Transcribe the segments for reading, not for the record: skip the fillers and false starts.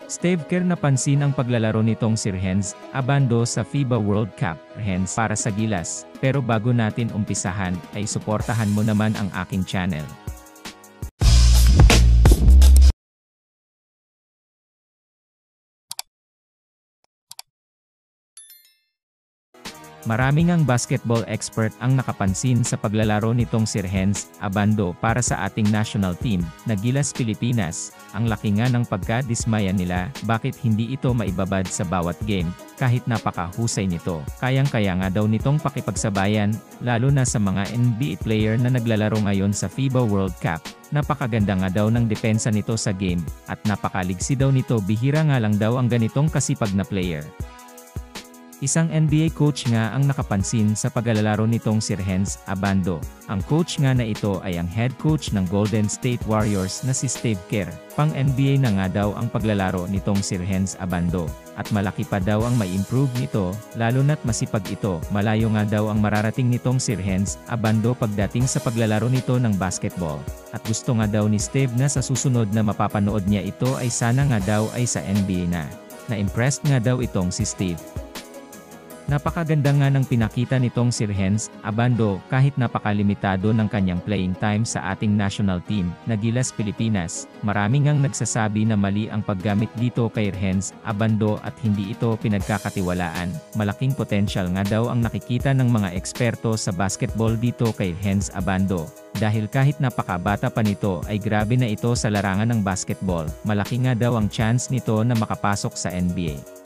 Steve Kerr napansin ang paglalaro nitong Sirhens Abando sa FIBA World Cup, hence para sa Gilas, pero bago natin umpisahan, ay suportahan mo naman ang aking channel. Maraming ang basketball expert ang nakapansin sa paglalaro nitong Sirhens Abando para sa ating national team, na Gilas Pilipinas. Ang laki nga ng pagkadismaya nila, bakit hindi ito maibabad sa bawat game, kahit napakahusay nito. Kayang-kaya nga daw nitong pakipagsabayan, lalo na sa mga NBA player na naglalaro ngayon sa FIBA World Cup. Napakaganda nga daw ng depensa nito sa game, at napakaligsi daw nito. Bihira nga lang daw ang ganitong kasipag na player. Isang NBA coach nga ang nakapansin sa paglalaro nitong Sirhens Abando. Ang coach nga na ito ay ang head coach ng Golden State Warriors na si Steve Kerr. Pang-NBA na nga daw ang paglalaro nitong Sirhens Abando. At malaki pa daw ang mai-improve nito, lalo na't masipag ito. Malayo nga daw ang mararating nitong Sirhens Abando pagdating sa paglalaro nito ng basketball. At gusto nga daw ni Steve na sa susunod na mapapanood niya ito ay sana nga daw ay sa NBA na. Na-impressed nga daw itong si Steve. Napakaganda nga ng pinakita nitong Sirhens Abando kahit napakalimitado ng kanyang playing time sa ating national team, na Gilas Pilipinas. Maraming ngang nagsasabi na mali ang paggamit dito kay Sirhens Abando at hindi ito pinagkakatiwalaan. Malaking potensyal nga daw ang nakikita ng mga eksperto sa basketball dito kay Sirhens Abando. Dahil kahit napakabata pa nito ay grabe na ito sa larangan ng basketball, malaki nga daw ang chance nito na makapasok sa NBA.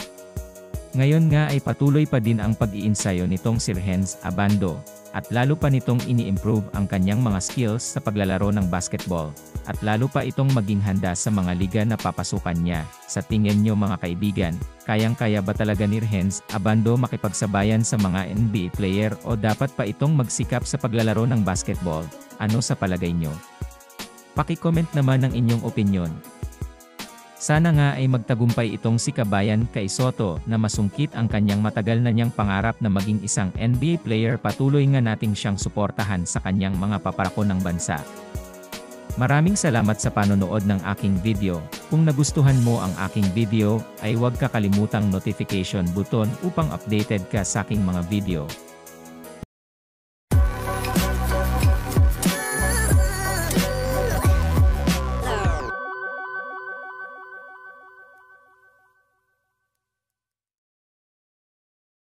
Ngayon nga ay patuloy pa din ang pag-iinsayo nitong Sirhens Abando, at lalo pa nitong ini-improve ang kanyang mga skills sa paglalaro ng basketball, at lalo pa itong maging handa sa mga liga na papasukan niya. Sa tingin nyo mga kaibigan, kayang-kaya ba talaga ni Sirhens Abando makipagsabayan sa mga NBA player o dapat pa itong magsikap sa paglalaro ng basketball? Ano sa palagay nyo? Paki-comment naman ang inyong opinyon. Sana nga ay magtagumpay itong si Kabayan Kai Sotto na masungkit ang kanyang matagal na niyang pangarap na maging isang NBA player. Patuloy nga nating siyang suportahan sa kanyang mga paparako ng bansa. Maraming salamat sa panonood ng aking video. Kung nagustuhan mo ang aking video, ay huwag kakalimutang notification button upang updated ka sa aking mga video.